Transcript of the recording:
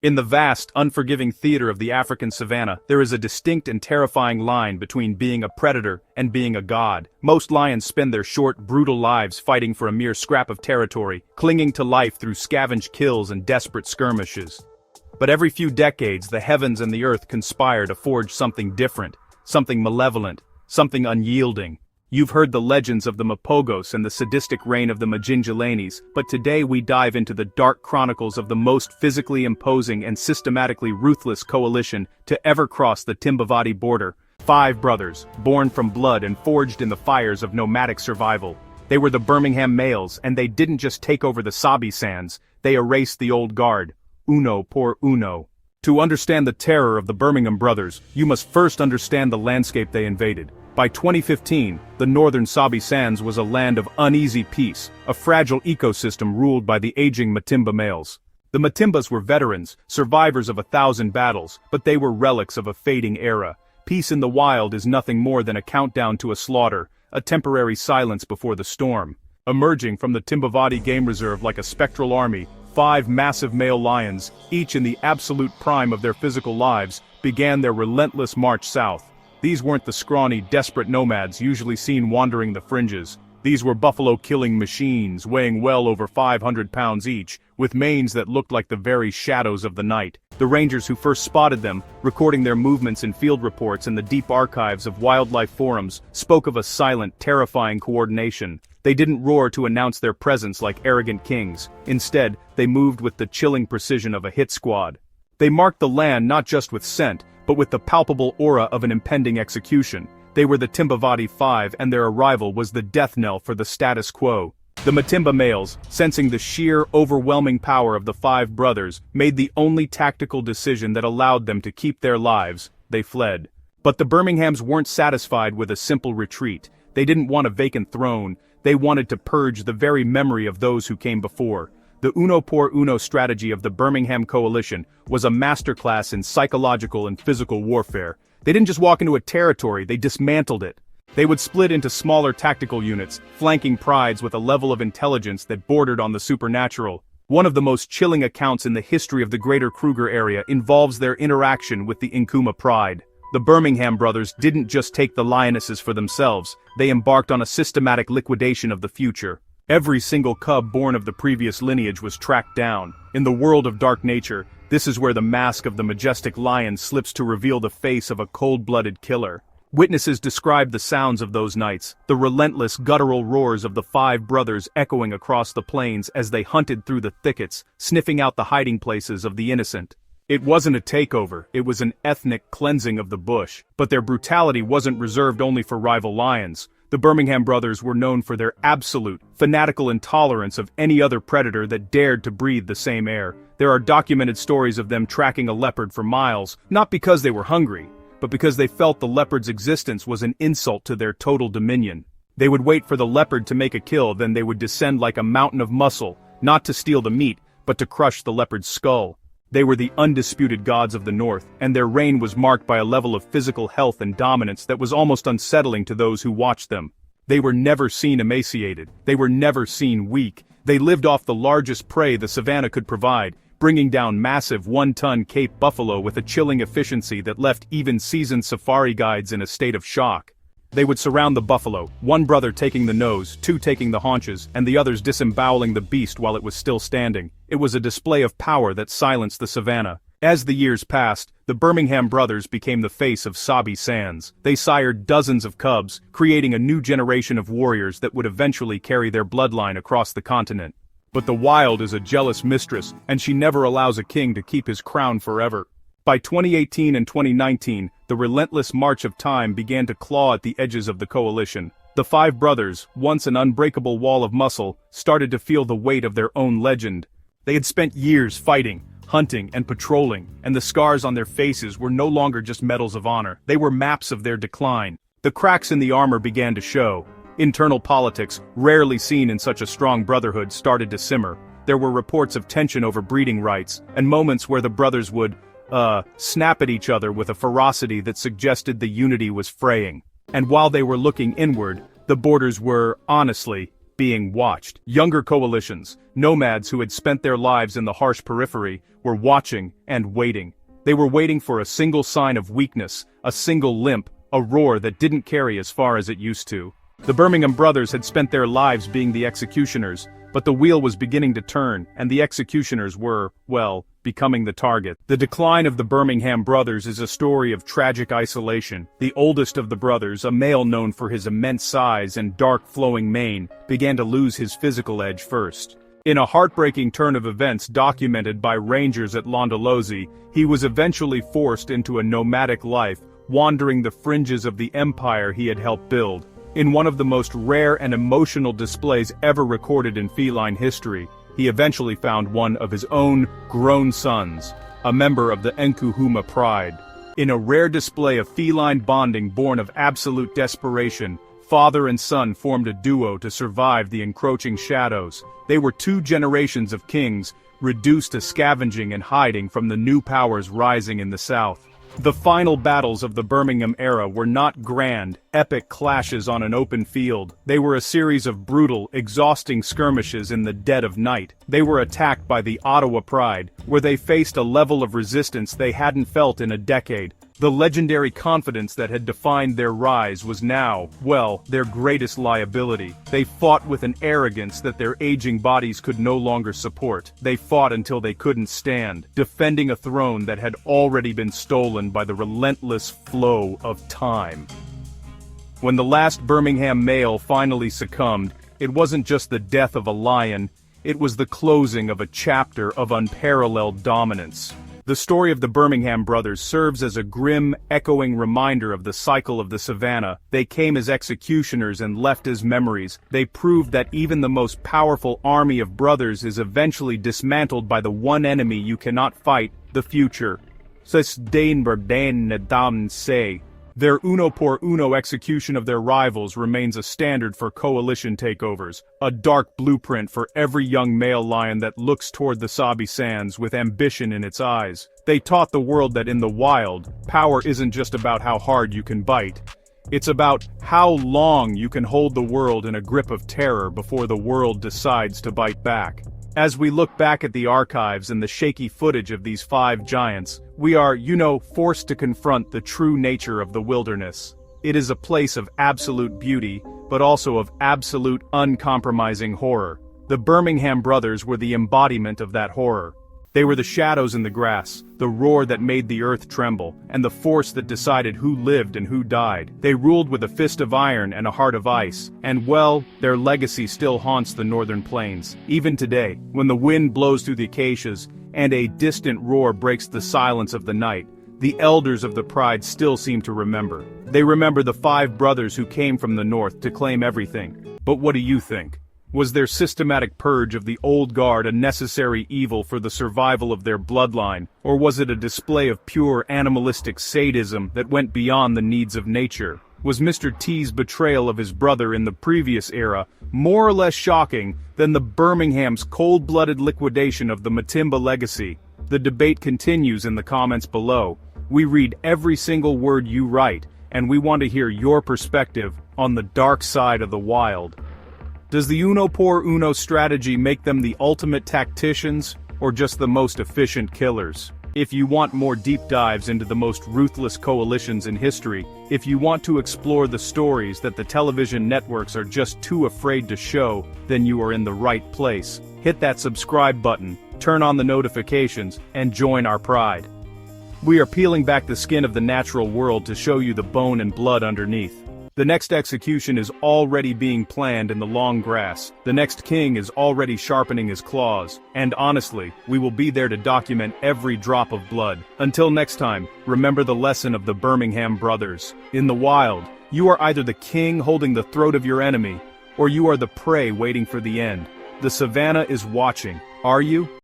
In the vast, unforgiving theater of the African savanna, there is a distinct and terrifying line between being a predator and being a god. Most lions spend their short, brutal lives fighting for a mere scrap of territory, clinging to life through scavenged kills and desperate skirmishes. But every few decades, the heavens and the earth conspire to forge something different, something malevolent, something unyielding. You've heard the legends of the Mapogos and the sadistic reign of the Majinjalanes, but today we dive into the dark chronicles of the most physically imposing and systematically ruthless coalition to ever cross the Timbavati border. 5 brothers, born from blood and forged in the fires of nomadic survival. They were the Birmingham males, and they didn't just take over the Sabi Sands, they erased the old guard. Uno por uno. To understand the terror of the Birmingham Brothers, you must first understand the landscape they invaded. By 2015, the northern Sabi Sands was a land of uneasy peace, a fragile ecosystem ruled by the aging Matimba males. The Matimbas were veterans, survivors of 1,000 battles, but they were relics of a fading era. Peace in the wild is nothing more than a countdown to a slaughter, a temporary silence before the storm. Emerging from the Timbavati Game Reserve like a spectral army, 5 massive male lions, each in the absolute prime of their physical lives, began their relentless march south. These weren't the scrawny, desperate nomads usually seen wandering the fringes. These were buffalo-killing machines, weighing well over 500 pounds each, with manes that looked like the very shadows of the night. The rangers who first spotted them, recording their movements in field reports in the deep archives of wildlife forums, spoke of a silent, terrifying coordination. They didn't roar to announce their presence like arrogant kings. Instead, they moved with the chilling precision of a hit squad. They marked the land not just with scent, but with the palpable aura of an impending execution. They were the Timbavati Five, and their arrival was the death knell for the status quo. The Matimba males, sensing the sheer, overwhelming power of the 5 brothers, made the only tactical decision that allowed them to keep their lives: they fled. But the Birminghams weren't satisfied with a simple retreat. They didn't want a vacant throne, they wanted to purge the very memory of those who came before. The uno por uno strategy of the Birmingham coalition was a masterclass in psychological and physical warfare. They didn't just walk into a territory, they dismantled it. They would split into smaller tactical units, flanking prides with a level of intelligence that bordered on the supernatural. One of the most chilling accounts in the history of the Greater Kruger area involves their interaction with the Nkuma pride. The Birmingham brothers didn't just take the lionesses for themselves, they embarked on a systematic liquidation of the future. Every single cub born of the previous lineage was tracked down. In the world of dark nature, this is where the mask of the majestic lion slips to reveal the face of a cold-blooded killer. Witnesses described the sounds of those nights, the relentless guttural roars of the 5 brothers echoing across the plains as they hunted through the thickets, sniffing out the hiding places of the innocent. It wasn't a takeover, it was an ethnic cleansing of the bush. But their brutality wasn't reserved only for rival lions. The Birmingham brothers were known for their absolute, fanatical intolerance of any other predator that dared to breathe the same air. There are documented stories of them tracking a leopard for miles, not because they were hungry, but because they felt the leopard's existence was an insult to their total dominion. They would wait for the leopard to make a kill, then they would descend like a mountain of muscle, not to steal the meat, but to crush the leopard's skull. They were the undisputed gods of the north, and their reign was marked by a level of physical health and dominance that was almost unsettling to those who watched them. They were never seen emaciated, they were never seen weak. They lived off the largest prey the savanna could provide, bringing down massive 1-ton Cape buffalo with a chilling efficiency that left even seasoned safari guides in a state of shock. They would surround the buffalo, one brother taking the nose, 2 taking the haunches, and the others disemboweling the beast while it was still standing. It was a display of power that silenced the savanna. As the years passed, the Birmingham brothers became the face of Sabi Sands. They sired dozens of cubs, creating a new generation of warriors that would eventually carry their bloodline across the continent. But the wild is a jealous mistress, and she never allows a king to keep his crown forever. By 2018 and 2019, the relentless march of time began to claw at the edges of the coalition. The 5 brothers, once an unbreakable wall of muscle, started to feel the weight of their own legend. They had spent years fighting, hunting, and patrolling, and the scars on their faces were no longer just medals of honor, they were maps of their decline. The cracks in the armor began to show. Internal politics, rarely seen in such a strong brotherhood, started to simmer. There were reports of tension over breeding rights, and moments where the brothers would snap at each other with a ferocity that suggested the unity was fraying. And while they were looking inward, the borders were, honestly, being watched. Younger coalitions, nomads who had spent their lives in the harsh periphery, were watching and waiting. They were waiting for a single sign of weakness, a single limp, a roar that didn't carry as far as it used to. The Birmingham Brothers had spent their lives being the executioners, but the wheel was beginning to turn, and the executioners were, well, becoming the target. The decline of the Birmingham Brothers is a story of tragic isolation. The oldest of the brothers, a male known for his immense size and dark flowing mane, began to lose his physical edge first. In a heartbreaking turn of events documented by rangers at Londolozi, he was eventually forced into a nomadic life, wandering the fringes of the empire he had helped build. In one of the most rare and emotional displays ever recorded in feline history, he eventually found one of his own grown sons, a member of the Nkuhuma Pride. In a rare display of feline bonding born of absolute desperation, father and son formed a duo to survive the encroaching shadows. They were two generations of kings, reduced to scavenging and hiding from the new powers rising in the south. The final battles of the Birmingham era were not grand, epic clashes on an open field. They were a series of brutal, exhausting skirmishes in the dead of night. They were attacked by the Ottawa Pride, where they faced a level of resistance they hadn't felt in a decade. The legendary confidence that had defined their rise was now, well, their greatest liability. They fought with an arrogance that their aging bodies could no longer support. They fought until they couldn't stand, defending a throne that had already been stolen by the relentless flow of time. When the last Birmingham male finally succumbed, it wasn't just the death of a lion, it was the closing of a chapter of unparalleled dominance. The story of the Birmingham Brothers serves as a grim, echoing reminder of the cycle of the savannah. They came as executioners and left as memories. They proved that even the most powerful army of brothers is eventually dismantled by the one enemy you cannot fight, the future. Their uno por uno execution of their rivals remains a standard for coalition takeovers, a dark blueprint for every young male lion that looks toward the Sabi Sands with ambition in its eyes. They taught the world that in the wild, power isn't just about how hard you can bite. It's about how long you can hold the world in a grip of terror before the world decides to bite back. As we look back at the archives and the shaky footage of these five giants, we are, forced to confront the true nature of the wilderness. It is a place of absolute beauty, but also of absolute uncompromising horror. The Birmingham Brothers were the embodiment of that horror. They were the shadows in the grass, the roar that made the earth tremble, and the force that decided who lived and who died. They ruled with a fist of iron and a heart of ice, and well, their legacy still haunts the northern plains. Even today, when the wind blows through the acacias, and a distant roar breaks the silence of the night, the elders of the pride still seem to remember. They remember the five brothers who came from the north to claim everything. But what do you think? Was their systematic purge of the old guard a necessary evil for the survival of their bloodline, or was it a display of pure animalistic sadism that went beyond the needs of nature? Was Mr. T's betrayal of his brother in the previous era more or less shocking than the Birmingham's cold-blooded liquidation of the Matimba legacy? The debate continues in the comments below. We read every single word you write, and we want to hear your perspective on the dark side of the wild. Does the uno por uno strategy make them the ultimate tacticians, or just the most efficient killers? If you want more deep dives into the most ruthless coalitions in history, if you want to explore the stories that the television networks are just too afraid to show, then you are in the right place. Hit that subscribe button, turn on the notifications, and join our pride. We are peeling back the skin of the natural world to show you the bone and blood underneath. The next execution is already being planned in the long grass. The next king is already sharpening his claws. And honestly, we will be there to document every drop of blood. Until next time, remember the lesson of the Birmingham Brothers. In the wild, you are either the king holding the throat of your enemy, or you are the prey waiting for the end. The savannah is watching. Are you?